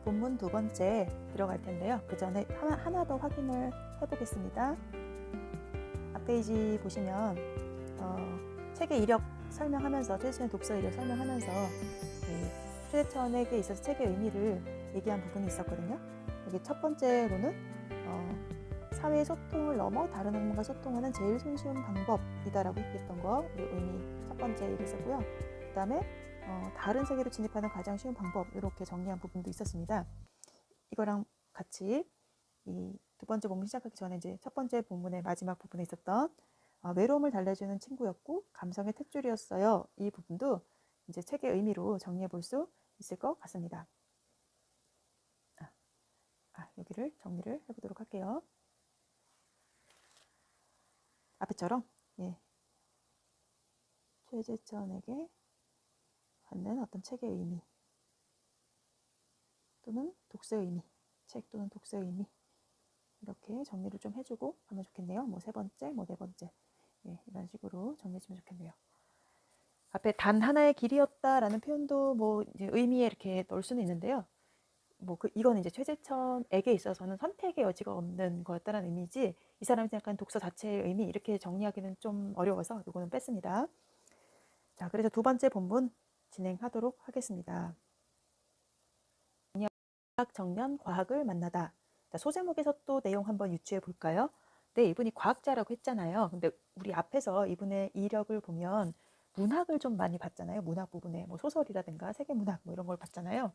본문 두 번째 들어갈 텐데요. 그 전에 하나 더 확인을 해보겠습니다. 앞페이지 보시면 책의 이력 설명하면서 최재천의 독서 이력 설명하면서 최재천에게 있어서 책의 의미를 얘기한 부분이 있었거든요. 여기 첫 번째로는 사회 소통을 넘어 다른 학문과 소통하는 제일 손쉬운 방법이다라고 얘기했던 거, 그리고 의미 첫 번째 얘기했었고요. 그 다음에 다른 세계로 진입하는 가장 쉬운 방법, 이렇게 정리한 부분도 있었습니다. 이거랑 같이 이 두 번째 본문 시작하기 전에 이제 첫 번째 본문의 마지막 부분에 있었던 외로움을 달래주는 친구였고 감성의 탯줄이었어요. 이 부분도 이제 책의 의미로 정리해 볼 수 있을 것 같습니다. 여기를 정리를 해보도록 할게요. 앞에처럼 최재천에게 갖는 어떤 책의 의미 또는 독서의 의미, 책 또는 독서의 의미, 이렇게 정리를 좀 해주고 하면 좋겠네요. 뭐 세 번째, 뭐 네 번째, 이런 식으로 정리해주면 좋겠네요. 앞에 단 하나의 길이었다라는 표현도 뭐 이제 의미에 이렇게 넣을 수는 있는데요. 이거는 이제 최재천에게 있어서는 선택의 여지가 없는 거였다는 의미지, 이 사람이 생각하는 독서 자체의 의미, 이렇게 정리하기는 좀 어려워서 이거는 뺐습니다. 자, 그래서 두 번째 본문 진행하도록 하겠습니다. 정년 과학을 만나다. 소제목에서 또 내용 한번 유추해 볼까요? 네, 이분이 과학자라고 했잖아요. 근데 우리 앞에서 이분의 이력을 보면 문학을 좀 많이 봤잖아요. 문학 부분에 뭐 소설이라든가 세계문학 뭐 이런 걸 봤잖아요.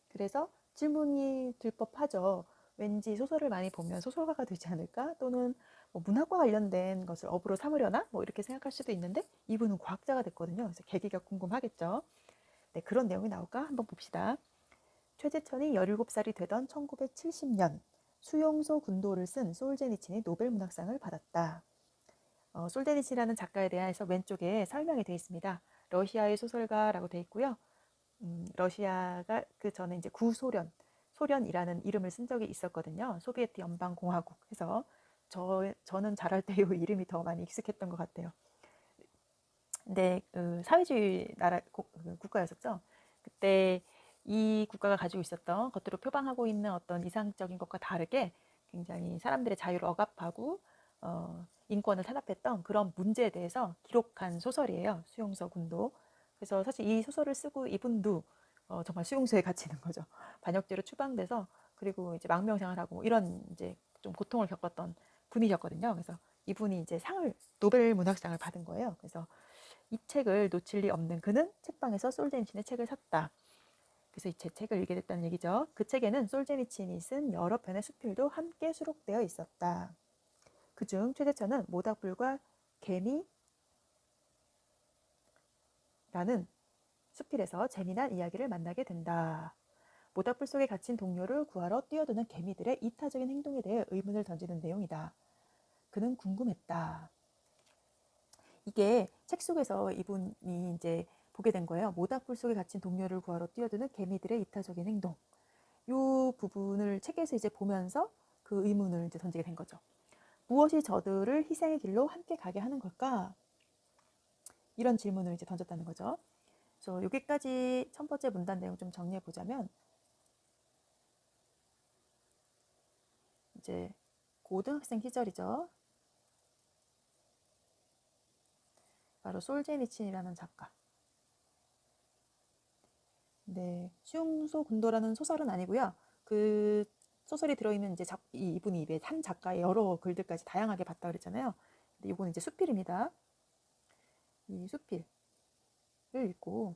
그래서 질문이 들 법하죠. 왠지 소설을 많이 보면 소설가가 되지 않을까? 또는 뭐 문학과 관련된 것을 업으로 삼으려나? 뭐 이렇게 생각할 수도 있는데 이분은 과학자가 됐거든요. 그래서 계기가 궁금하겠죠. 네, 그런 내용이 나올까? 한번 봅시다. 최재천이 17살이 되던 1970년 수용소 군도를 쓴 솔제니친이 노벨 문학상을 받았다. 솔제니친이라는 작가에 대해서 왼쪽에 설명이 되어 있습니다. 러시아의 소설가라고 되어 있고요. 러시아가 그 전에 이제 소련이라는 이름을 쓴 적이 있었거든요. 소비에트 연방공화국 해서 저는 자랄 때 이 이름이 더 많이 익숙했던 것 같아요. 근데 사회주의 나라 국가였었죠. 그때 이 국가가 가지고 있었던 겉으로 표방하고 있는 어떤 이상적인 것과 다르게 굉장히 사람들의 자유를 억압하고 인권을 탄압했던 그런 문제에 대해서 기록한 소설이에요. 수용소 군도. 그래서 사실 이 소설을 쓰고 이분도 정말 수용소에 갇히는 거죠. 반역죄로 추방돼서 그리고 이제 망명생활하고 이런 이제 좀 고통을 겪었던 분이셨거든요. 그래서 이분이 이제 노벨 문학상을 받은 거예요. 그래서 이 책을 놓칠 리 없는 그는 책방에서 솔제니친의 책을 샀다. 그래서 이 책을 읽게 됐다는 얘기죠. 그 책에는 솔제니친이 쓴 여러 편의 수필도 함께 수록되어 있었다. 그중 최재천은 모닥불과 개미라는 수필에서 재미난 이야기를 만나게 된다. 모닥불 속에 갇힌 동료를 구하러 뛰어드는 개미들의 이타적인 행동에 대해 의문을 던지는 내용이다. 그는 궁금했다. 이게 책 속에서 이분이 이제 보게 된 거예요. 모닥불 속에 갇힌 동료를 구하러 뛰어드는 개미들의 이타적인 행동. 이 부분을 책에서 이제 보면서 그 의문을 이제 던지게 된 거죠. 무엇이 저들을 희생의 길로 함께 가게 하는 걸까? 이런 질문을 이제 던졌다는 거죠. 그래서 여기까지 첫 번째 문단 내용 좀 정리해 보자면, 이제 고등학생 시절이죠. 바로 솔제니친이라는 작가. 네, 수용소 군도라는 소설은 아니고요. 그 소설이 들어있는 이제 이분이 입에 한 작가의 여러 글들까지 다양하게 봤다 그랬잖아요. 근데 이거는 이제 수필입니다. 이 수필을 읽고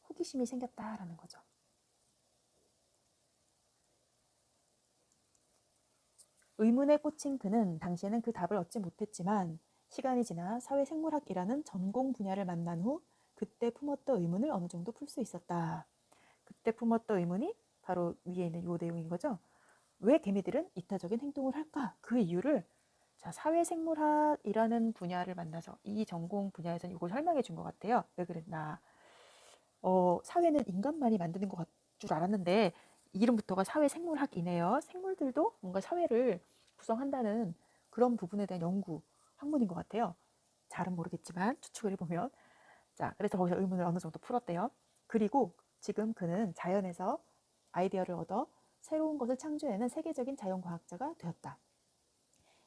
호기심이 생겼다라는 거죠. 의문에 꽂힌 그는 당시에는 그 답을 얻지 못했지만 시간이 지나 사회생물학이라는 전공 분야를 만난 후 그때 품었던 의문을 어느 정도 풀 수 있었다. 그때 품었던 의문이 바로 위에 있는 이 내용인 거죠. 왜 개미들은 이타적인 행동을 할까? 그 이유를 사회생물학이라는 분야를 만나서 이 전공 분야에서는 이걸 설명해 준 것 같아요. 왜 그랬나? 사회는 인간만이 만드는 것 줄 알았는데 이름부터가 사회생물학이네요. 생물들도 뭔가 사회를 구성한다는 그런 부분에 대한 연구 학문인 것 같아요. 잘은 모르겠지만 추측을 해보면. 자, 그래서 거기서 의문을 어느 정도 풀었대요. 그리고 지금 그는 자연에서 아이디어를 얻어 새로운 것을 창조해내는 세계적인 자연과학자가 되었다.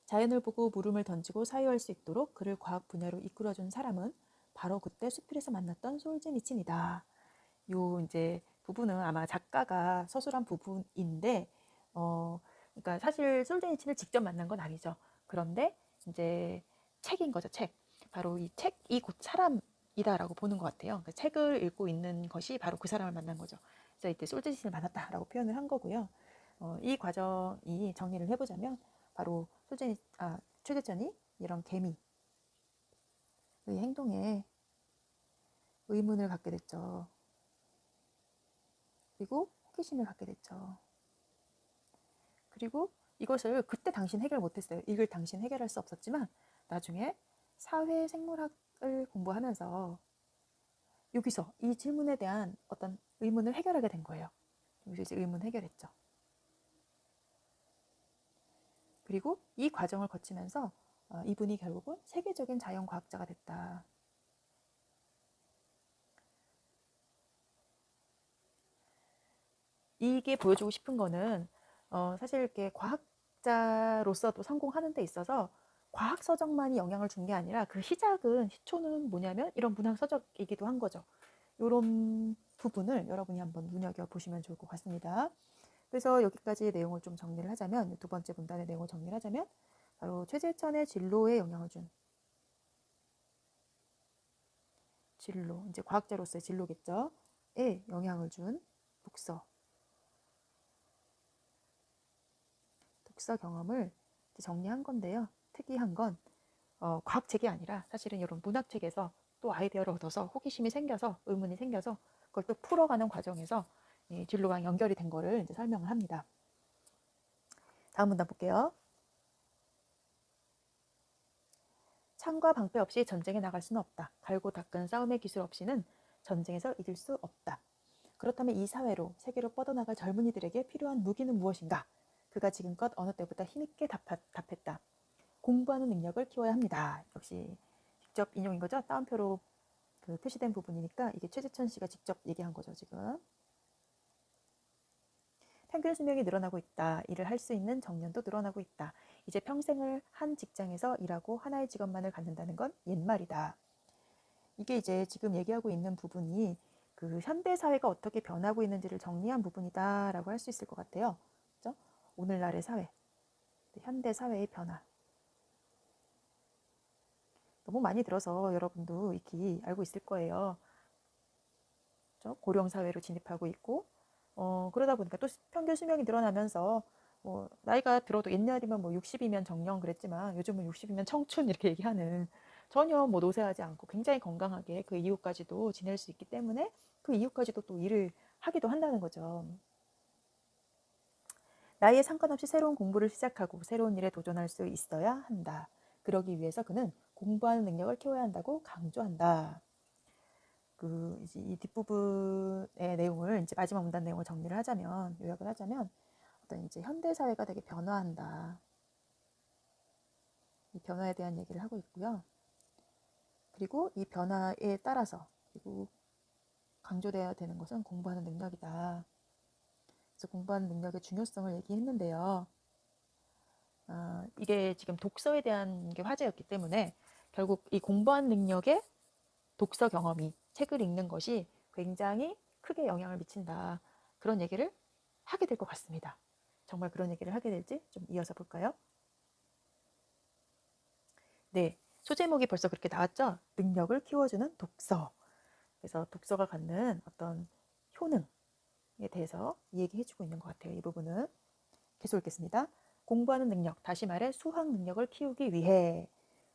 자연을 보고 물음을 던지고 사유할 수 있도록 그를 과학 분야로 이끌어준 사람은 바로 그때 수필에서 만났던 솔제니친이다. 요 이제 부분은 아마 작가가 서술한 부분인데, 그러니까 사실 솔제니친을 직접 만난 건 아니죠. 그런데 이제 책인 거죠, 책. 바로 이 책이 곧 사람이다라고 보는 것 같아요. 그러니까 책을 읽고 있는 것이 바로 그 사람을 만난 거죠. 그래서 이때 솔제니친을 만났다라고 표현을 한 거고요. 이 과정이 정리를 해보자면 바로 최재천이 이런 개미의 행동에 의문을 갖게 됐죠. 그리고 호기심을 갖게 됐죠. 그리고 이것을 그때 당신 해결 못했어요. 읽을 당신 해결할 수 없었지만 나중에 사회생물학을 공부하면서 여기서 이 질문에 대한 어떤 의문을 해결하게 된 거예요. 여기서 이제 의문 해결했죠. 그리고 이 과정을 거치면서 이분이 결국은 세계적인 자연과학자가 됐다. 이게 보여주고 싶은 거는 사실 이렇게 과학자로서도 성공하는 데 있어서 과학 서적만이 영향을 준 게 아니라 그 시초는 뭐냐면 이런 문학 서적이기도 한 거죠. 이런 부분을 여러분이 한번 눈여겨보시면 좋을 것 같습니다. 그래서 여기까지의 내용을 좀 정리를 하자면, 두 번째 문단의 내용을 정리를 하자면 바로 최재천의 진로에 영향을 준 진로, 이제 과학자로서의 진로겠죠. 에 영향을 준 독서 경험을 정리한 건데요. 특이한 건 과학책이 아니라 사실은 이런 문학책에서 또 아이디어를 얻어서 호기심이 생겨서 의문이 생겨서 그걸 또 풀어가는 과정에서 진로랑 연결이 된 거를 이제 설명을 합니다. 다음 문단 볼게요. 창과 방패 없이 전쟁에 나갈 수는 없다. 갈고 닦은 싸움의 기술 없이는 전쟁에서 이길 수 없다. 그렇다면 이 사회로, 세계로 뻗어나갈 젊은이들에게 필요한 무기는 무엇인가? 그가 지금껏 어느 때보다 힘있게 답했다. 공부하는 능력을 키워야 합니다. 역시 직접 인용인 거죠. 따옴표로 표시된 부분이니까 이게 최재천 씨가 직접 얘기한 거죠, 지금. 평균 수명이 늘어나고 있다. 일을 할 수 있는 정년도 늘어나고 있다. 이제 평생을 한 직장에서 일하고 하나의 직업만을 갖는다는 건 옛말이다. 이게 이제 지금 얘기하고 있는 부분이 그 현대 사회가 어떻게 변하고 있는지를 정리한 부분이다라고 할 수 있을 것 같아요. 그렇죠? 오늘날의 사회, 현대 사회의 변화. 너무 많이 들어서 여러분도 익히 알고 있을 거예요. 그렇죠? 고령 사회로 진입하고 있고, 그러다 보니까 또 평균 수명이 늘어나면서 나이가 들어도 옛날이면 60이면 정년 그랬지만 요즘은 60이면 청춘 이렇게 얘기하는, 전혀 노쇠하지 않고 굉장히 건강하게 그 이후까지도 지낼 수 있기 때문에 그 이후까지도 또 일을 하기도 한다는 거죠. 나이에 상관없이 새로운 공부를 시작하고 새로운 일에 도전할 수 있어야 한다. 그러기 위해서 그는 공부하는 능력을 키워야 한다고 강조한다. 이제 이 뒷부분의 내용을, 이제 마지막 문단 내용을 정리를 하자면, 요약을 하자면, 어떤 이제 현대 사회가 되게 변화한다. 이 변화에 대한 얘기를 하고 있고요. 그리고 이 변화에 따라서 그리고 강조되어야 되는 것은 공부하는 능력이다. 그래서 공부하는 능력의 중요성을 얘기했는데요. 이게 지금 독서에 대한 게 화제였기 때문에 결국 이 공부하는 능력의 독서 경험이, 책을 읽는 것이 굉장히 크게 영향을 미친다. 그런 얘기를 하게 될 것 같습니다. 정말 그런 얘기를 하게 될지 좀 이어서 볼까요? 네, 소제목이 벌써 그렇게 나왔죠? 능력을 키워주는 독서. 그래서 독서가 갖는 어떤 효능에 대해서 얘기해주고 있는 것 같아요. 이 부분은 계속 읽겠습니다. 공부하는 능력, 다시 말해 수학 능력을 키우기 위해.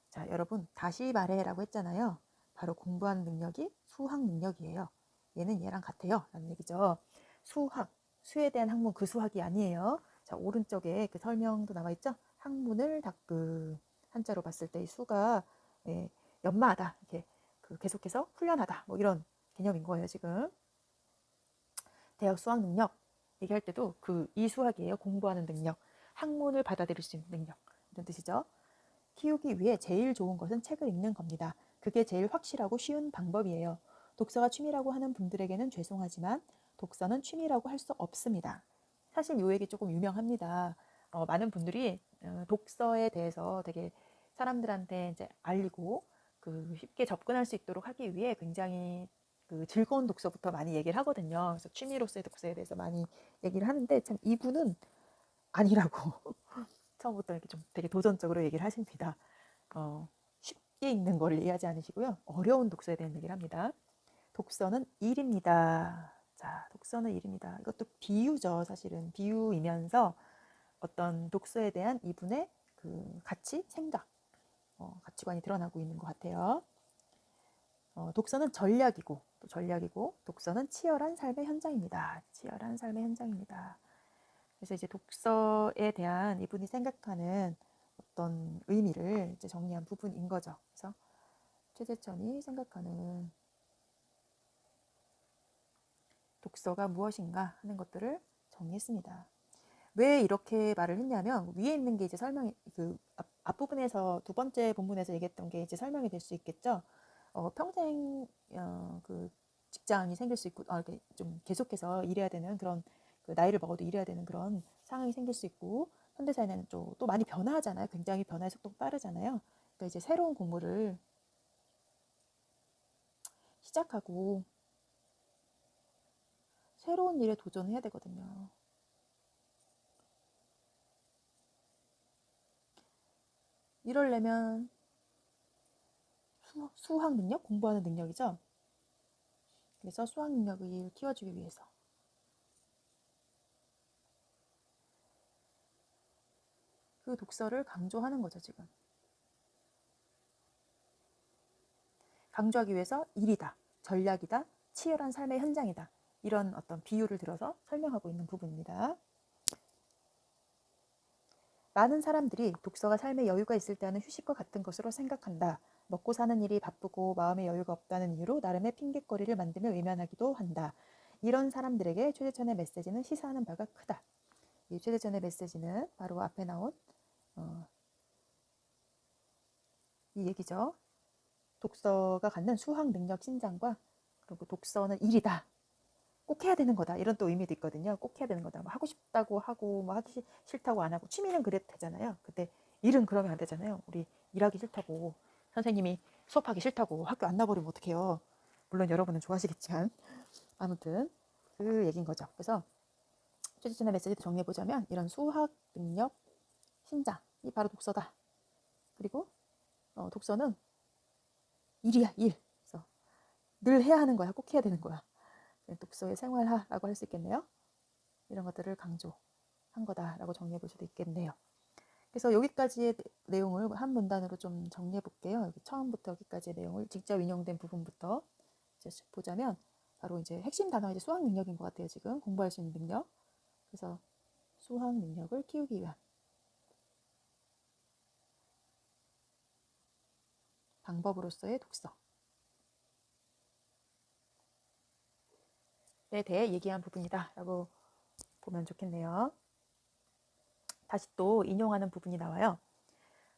자, 여러분 다시 말해라고 했잖아요. 바로 공부하는 능력이 수학 능력이에요. 얘는 얘랑 같아요 라는 얘기죠. 수학, 수에 대한 학문, 그 수학이 아니에요. 자, 오른쪽에 그 설명도 나와 있죠. 학문을 닦그, 한자로 봤을 때 이 수가 연마하다, 이렇게 계속해서 훈련하다, 이런 개념인 거예요. 지금 대학 수학 능력 얘기할 때도 이 수학이에요. 공부하는 능력, 학문을 받아들일 수 있는 능력, 이런 뜻이죠. 키우기 위해 제일 좋은 것은 책을 읽는 겁니다. 그게 제일 확실하고 쉬운 방법이에요. 독서가 취미라고 하는 분들에게는 죄송하지만 독서는 취미라고 할 수 없습니다. 사실 이 얘기 조금 유명합니다. 많은 분들이 독서에 대해서 되게 사람들한테 이제 알리고 쉽게 접근할 수 있도록 하기 위해 굉장히 즐거운 독서부터 많이 얘기를 하거든요. 그래서 취미로서의 독서에 대해서 많이 얘기를 하는데 참 이분은 아니라고 처음부터 이렇게 좀 되게 도전적으로 얘기를 하십니다. 쉽게 읽는 걸 이해하지 않으시고요. 어려운 독서에 대한 얘기를 합니다. 독서는 일입니다. 자, 독서는 일입니다. 이것도 비유죠. 사실은 비유이면서 어떤 독서에 대한 이분의 가치, 생각, 가치관이 드러나고 있는 것 같아요. 독서는 전략이고 또 전략이고 독서는 치열한 삶의 현장입니다. 치열한 삶의 현장입니다. 그래서 이제 독서에 대한 이분이 생각하는 어떤 의미를 이제 정리한 부분인 거죠. 그래서 최재천이 생각하는 독서가 무엇인가 하는 것들을 정리했습니다. 왜 이렇게 말을 했냐면 위에 있는 게 이제 설명이 앞부분에서 두 번째 본문에서 얘기했던 게 이제 설명이 될 수 있겠죠. 평생 직장이 생길 수 있고 이렇게 좀 계속해서 일해야 되는 그런 나이를 먹어도 일해야 되는 그런 상황이 생길 수 있고 현대사회는 또 많이 변화하잖아요. 굉장히 변화의 속도가 빠르잖아요. 그러니까 이제 새로운 공부를 시작하고 새로운 일에 도전해야 되거든요. 이러려면 수학 능력, 공부하는 능력이죠. 그래서 수학 능력을 키워주기 위해서 그 독서를 강조하는 거죠, 지금. 강조하기 위해서 일이다, 전략이다, 치열한 삶의 현장이다. 이런 어떤 비유를 들어서 설명하고 있는 부분입니다. 많은 사람들이 독서가 삶의 여유가 있을 때 하는 휴식과 같은 것으로 생각한다. 먹고 사는 일이 바쁘고 마음의 여유가 없다는 이유로 나름의 핑곗거리를 만들며 외면하기도 한다. 이런 사람들에게 최재천의 메시지는 시사하는 바가 크다. 이 최재천의 메시지는 바로 앞에 나온 이 얘기죠. 독서가 갖는 수학 능력 신장과 그리고 독서는 일이다. 꼭 해야 되는 거다. 이런 또 의미도 있거든요. 꼭 해야 되는 거다. 뭐 하고 싶다고 하고 뭐 하기 싫다고 안 하고 취미는 그래도 되잖아요. 근데 일은 그러면 안 되잖아요. 우리 일하기 싫다고 선생님이 수업하기 싫다고 학교 안 나버리면 어떡해요. 물론 여러분은 좋아하시겠지만 아무튼 그 얘기인 거죠. 그래서 최지준의 메시지도 정리해보자면 이런 수학 능력 신장이 바로 독서다. 그리고 독서는 일이야, 일. 그래서 늘 해야 하는 거야. 꼭 해야 되는 거야. 독서의 생활화라고 할 수 있겠네요. 이런 것들을 강조한 거다라고 정리해 볼 수도 있겠네요. 그래서 여기까지의 내용을 한 문단으로 좀 정리해 볼게요. 처음부터 여기까지의 내용을 직접 인용된 부분부터 이제 보자면 바로 이제 핵심 단어가 이제 수학 능력인 것 같아요. 지금 공부할 수 있는 능력. 그래서 수학 능력을 키우기 위한 방법으로서의 독서에 대해 얘기한 부분이다라고 보면 좋겠네요. 다시 또 인용하는 부분이 나와요.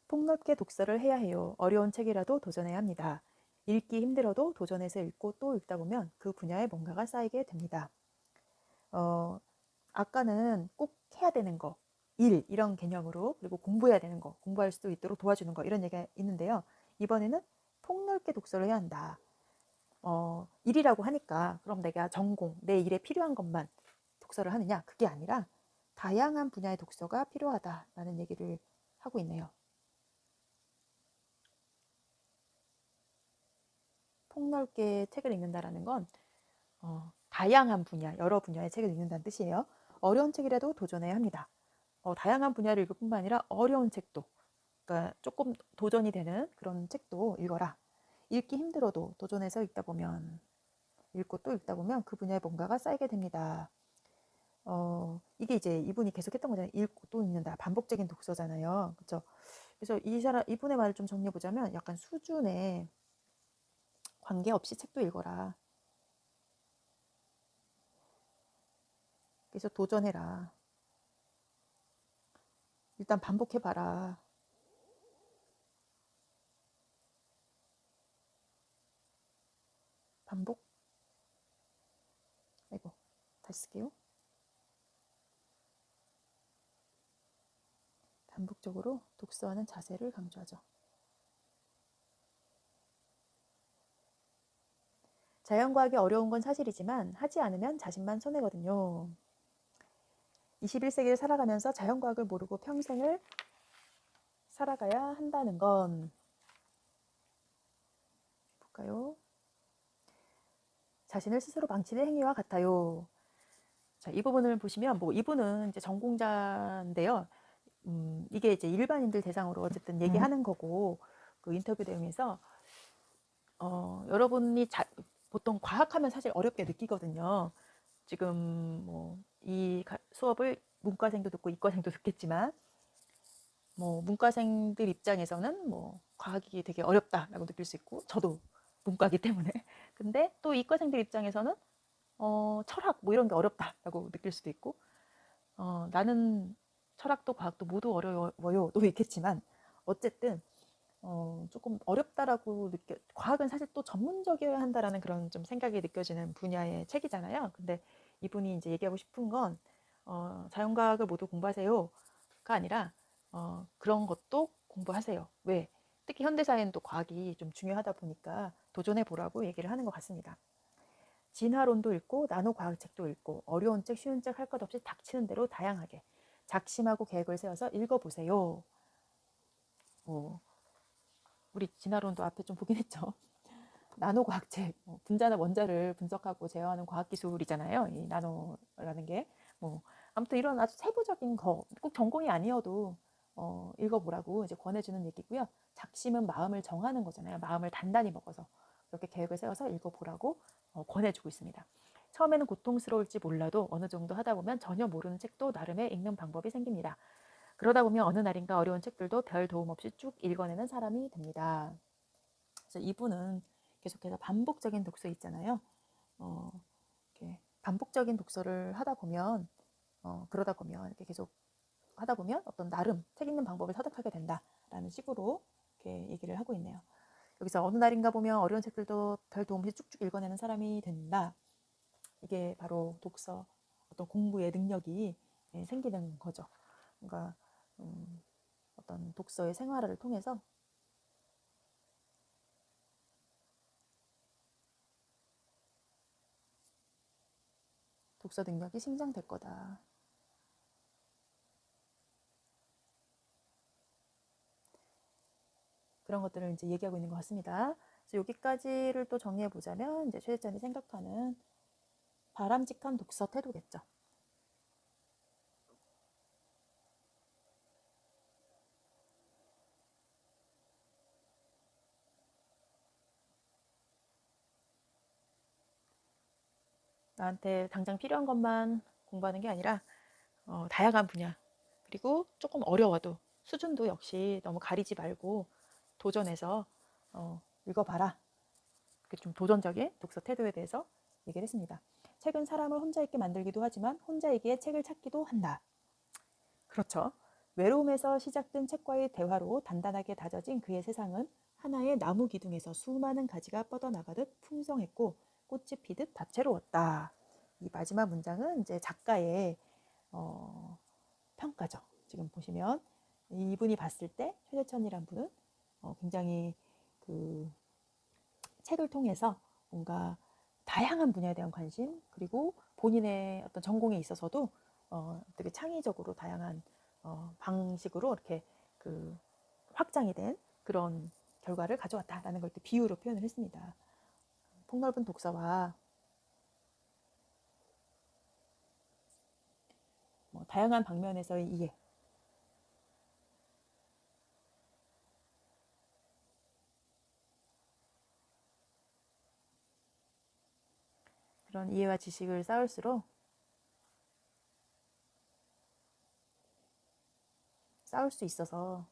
폭넓게 독서를 해야 해요. 어려운 책이라도 도전해야 합니다. 읽기 힘들어도 도전해서 읽고 또 읽다 보면 그 분야에 뭔가가 쌓이게 됩니다. 아까는 꼭 해야 되는 거, 일 이런 개념으로 그리고 공부해야 되는 거, 공부할 수 있도록 도와주는 거 이런 얘기가 있는데요. 이번에는 폭넓게 독서를 해야 한다. 일이라고 하니까 그럼 내가 전공, 내 일에 필요한 것만 독서를 하느냐? 그게 아니라 다양한 분야의 독서가 필요하다라는 얘기를 하고 있네요. 폭넓게 책을 읽는다라는 건 다양한 분야, 여러 분야의 책을 읽는다는 뜻이에요. 어려운 책이라도 도전해야 합니다. 다양한 분야를 읽을 뿐만 아니라 어려운 책도, 그러니까 조금 도전이 되는 그런 책도 읽어라. 읽기 힘들어도 도전해서 읽고 또 읽다 보면 그 분야에 뭔가가 쌓이게 됩니다. 이게 이제 이분이 계속했던 거잖아요. 읽고 또 읽는다. 반복적인 독서잖아요. 그렇죠? 그래서 이분의 말을 좀 정리해 보자면 약간 수준에 관계없이 책도 읽어라. 그래서 도전해라. 일단 반복해봐라. 반복, 다시 쓸게요. 반복적으로 독서하는 자세를 강조하죠. 자연과학이 어려운 건 사실이지만 하지 않으면 자신만 손해거든요. 21세기를 살아가면서 자연과학을 모르고 평생을 살아가야 한다는 건 볼까요? 자신을 스스로 망치는 행위와 같아요. 자, 이 부분을 보시면 뭐 이분은 이제 전공자인데요. 이게 이제 일반인들 대상으로 어쨌든 얘기하는 거고 그 인터뷰 내용에서 여러분이 보통 과학하면 사실 어렵게 느끼거든요. 지금 뭐 이 수업을 문과생도 듣고 이과생도 듣겠지만 뭐 문과생들 입장에서는 뭐 과학이 되게 어렵다라고 느낄 수 있고 저도 문과기 때문에 근데 또 이과생들 입장에서는 철학 뭐 이런 게 어렵다라고 느낄 수도 있고 나는 철학도 과학도 모두 어려워요도 있겠지만 어쨌든 조금 어렵다라고 과학은 사실 또 전문적이어야 한다라는 그런 좀 생각이 느껴지는 분야의 책이잖아요. 근데 이분이 이제 얘기하고 싶은 건 자연과학을 모두 공부하세요가 아니라 그런 것도 공부하세요. 왜? 특히 현대사회는 또 과학이 좀 중요하다 보니까 도전해 보라고 얘기를 하는 것 같습니다. 진화론도 읽고 나노과학책도 읽고 어려운 책 쉬운 책 할 것 없이 닥치는 대로 다양하게 작심하고 계획을 세워서 읽어보세요. 우리 진화론도 앞에 좀 보긴 했죠. 나노과학책, 분자나 원자를 분석하고 제어하는 과학기술이잖아요. 이 나노라는 게. 아무튼 이런 아주 세부적인 거, 꼭 전공이 아니어도 읽어보라고 이제 권해주는 얘기고요. 작심은 마음을 정하는 거잖아요. 마음을 단단히 먹어서 이렇게 계획을 세워서 읽어보라고 권해주고 있습니다. 처음에는 고통스러울지 몰라도 어느 정도 하다 보면 전혀 모르는 책도 나름의 읽는 방법이 생깁니다. 그러다 보면 어느 날인가 어려운 책들도 별 도움 없이 쭉 읽어내는 사람이 됩니다. 그래서 이분은 계속해서 반복적인 독서 있잖아요. 이렇게 반복적인 독서를 하다 보면 그러다 보면 이렇게 계속 하다 보면 어떤 나름 책 읽는 방법을 터득하게 된다라는 식으로 이렇게 얘기를 하고 있네요. 여기서 어느 날인가 보면 어려운 책들도 별 도움 없이 쭉쭉 읽어내는 사람이 된다. 이게 바로 독서 어떤 공부의 능력이 생기는 거죠. 그러니까 어떤 독서의 생활을 통해서 독서 능력이 신장될 거다. 그런 것들을 이제 얘기하고 있는 것 같습니다. 그래서 여기까지를 또 정리해 보자면 이제 최재천이 생각하는 바람직한 독서 태도겠죠. 나한테 당장 필요한 것만 공부하는 게 아니라 다양한 분야 그리고 조금 어려워도 수준도 역시 너무 가리지 말고 도전해서 읽어봐라. 좀 도전적인 독서 태도에 대해서 얘기를 했습니다. 책은 사람을 혼자 있게 만들기도 하지만 혼자 있기에 책을 찾기도 한다. 그렇죠. 외로움에서 시작된 책과의 대화로 단단하게 다져진 그의 세상은 하나의 나무 기둥에서 수많은 가지가 뻗어나가듯 풍성했고 꽃이 피듯 다채로웠다. 이 마지막 문장은 이제 작가의 평가죠. 지금 보시면 이분이 봤을 때 최재천이란 분은 굉장히 그 책을 통해서 뭔가 다양한 분야에 대한 관심 그리고 본인의 어떤 전공에 있어서도 되게 창의적으로 다양한 방식으로 이렇게 그 확장이 된 그런 결과를 가져왔다라는 걸 또 비유로 표현을 했습니다. 폭넓은 독서와 다양한 방면에서의 이해 그런 이해와 지식을 쌓을수록 쌓을 수 있어서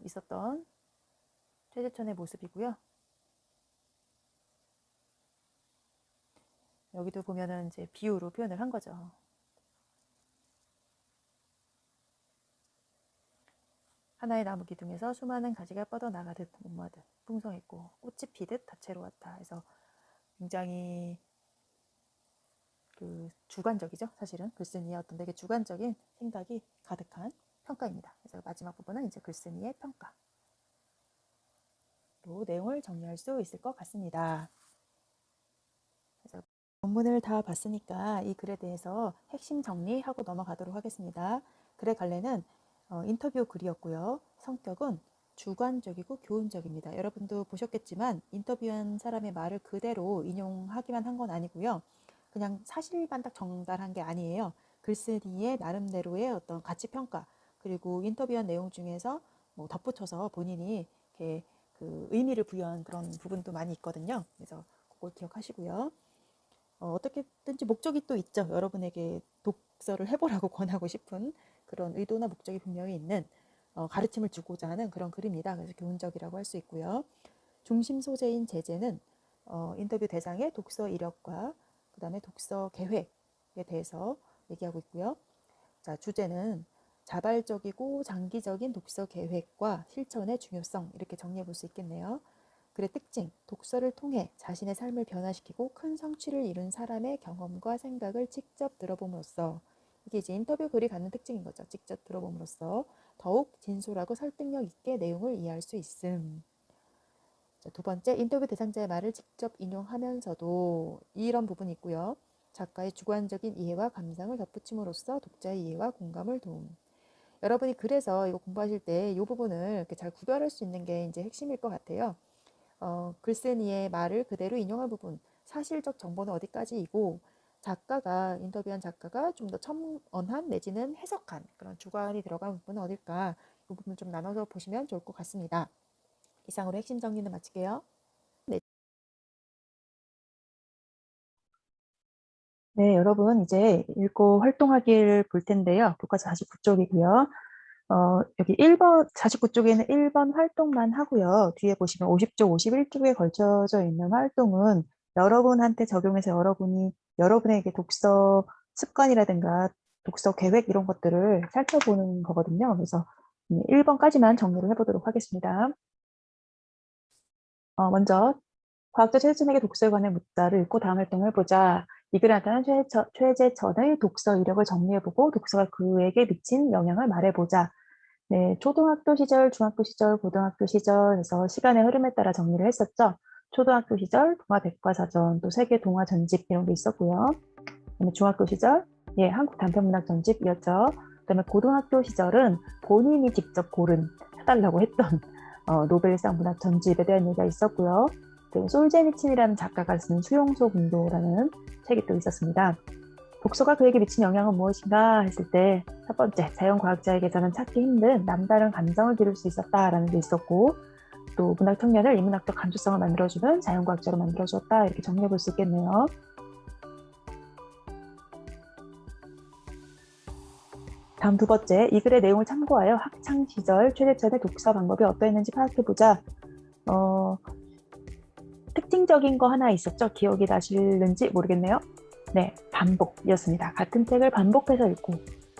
있었던 최재천의 모습이고요. 여기도 보면은 이제 비유로 표현을 한 거죠. 하나의 나무 기둥에서 수많은 가지가 뻗어나가듯 목마듯 풍성했고 꽃이 피듯 다채로웠다. 해서 굉장히 주관적이죠. 사실은 글쓴이의 어떤 되게 주관적인 생각이 가득한 평가입니다. 그래서 마지막 부분은 이제 글쓴이의 평가. 또 내용을 정리할 수 있을 것 같습니다. 그래서 본문을 다 봤으니까 이 글에 대해서 핵심 정리하고 넘어가도록 하겠습니다. 글의 갈래는 인터뷰 글이었고요. 성격은 주관적이고 교훈적입니다. 여러분도 보셨겠지만 인터뷰한 사람의 말을 그대로 인용하기만 한 건 아니고요. 그냥 사실만 딱 전달한 게 아니에요. 글쓴이의 나름대로의 어떤 가치평가, 그리고 인터뷰한 내용 중에서 뭐 덧붙여서 본인이 이렇게 의미를 부여한 그런 부분도 많이 있거든요. 그래서 그걸 기억하시고요. 어떻게든지 목적이 또 있죠. 여러분에게 독서를 해보라고 권하고 싶은 그런 의도나 목적이 분명히 있는 가르침을 주고자 하는 그런 글입니다. 그래서 교훈적이라고 할 수 있고요. 중심 소재인 제재는 인터뷰 대상의 독서 이력과 그 다음에 독서 계획에 대해서 얘기하고 있고요. 자, 주제는 자발적이고 장기적인 독서 계획과 실천의 중요성, 이렇게 정리해 볼 수 있겠네요. 글의 특징, 독서를 통해 자신의 삶을 변화시키고 큰 성취를 이룬 사람의 경험과 생각을 직접 들어봄으로써, 이게 이제 인터뷰 글이 갖는 특징인 거죠. 직접 들어봄으로써 더욱 진솔하고 설득력 있게 내용을 이해할 수 있음. 자, 두 번째, 인터뷰 대상자의 말을 직접 인용하면서도 이런 부분이 있고요. 작가의 주관적인 이해와 감상을 덧붙임으로써 독자의 이해와 공감을 도움. 여러분이 그래서 이거 공부하실 때 이 부분을 이렇게 잘 구별할 수 있는 게 이제 핵심일 것 같아요. 글쓴이의 말을 그대로 인용한 부분, 사실적 정보는 어디까지이고, 작가가, 인터뷰한 작가가 좀 더 첨언한 내지는 해석한 그런 주관이 들어간 부분은 어딜까, 이 부분 좀 나눠서 보시면 좋을 것 같습니다. 이상으로 핵심 정리는 마칠게요. 네. 네, 여러분 이제 읽고 활동하기를 볼 텐데요. 교과서 49쪽이고요. 여기 1번, 49쪽에는 1번 활동만 하고요. 뒤에 보시면 50쪽, 51쪽에 걸쳐져 있는 활동은 여러분한테 적용해서 여러분에게 독서 습관이라든가 독서 계획 이런 것들을 살펴보는 거거든요. 그래서 1번까지만 정리를 해보도록 하겠습니다. 먼저 과학자 최재천에게 독서에 관한 문자를 읽고 다음 활동을 해보자. 이 글에 나타난 최재천의 독서 이력을 정리해보고 독서가 그에게 미친 영향을 말해보자. 네, 초등학교 시절, 중학교 시절, 고등학교 시절에서 시간의 흐름에 따라 정리를 했었죠. 초등학교 시절 동화 백과사전, 또 세계 동화 전집 이런 게 있었고요. 그다음에 중학교 시절, 한국 단편문학 전집이었죠. 그다음에 고등학교 시절은 본인이 직접 사달라고 했던 노벨상 문학 전집에 대한 얘기가 있었고요. 솔제니친이라는 작가가 쓴 수용소 군도라는 책이 또 있었습니다. 독서가 그에게 미친 영향은 무엇인가 했을 때 첫 번째, 자연과학자에게서는 찾기 힘든 남다른 감정을 기를 수 있었다라는 게 있었고, 또 문학 청년을 인문학적 감수성을 만들어주는 자연과학자로 만들어주었다, 이렇게 정리해 볼 수 있겠네요. 다음 두 번째, 이 글의 내용을 참고하여 학창시절 최재천의 독서 방법이 어떠했는지 파악해보자. 특징적인 거 하나 있었죠? 기억이 나실는지 모르겠네요. 네, 반복이었습니다. 같은 책을 반복해서 읽고,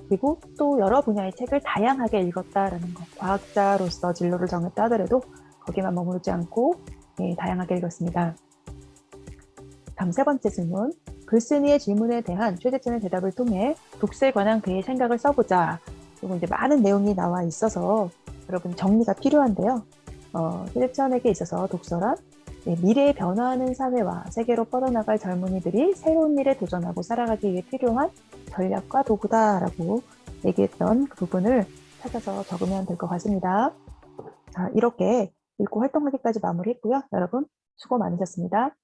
그리고 또 여러 분야의 책을 다양하게 읽었다라는 거. 과학자로서 진로를 정했다 하더라도 거기만 머무르지 않고 다양하게 읽었습니다. 다음 세 번째 질문. 글쓴이의 질문에 대한 최재천의 대답을 통해 독서에 관한 그의 생각을 써보자. 그리고 이제 많은 내용이 나와 있어서 여러분 정리가 필요한데요. 최재천에게 있어서 독서란 미래에 변화하는 사회와 세계로 뻗어나갈 젊은이들이 새로운 일에 도전하고 살아가기 위해 필요한 전략과 도구다라고 얘기했던 그 부분을 찾아서 적으면 될 것 같습니다. 자, 이렇게 읽고 활동하기까지 마무리했고요. 여러분 수고 많으셨습니다.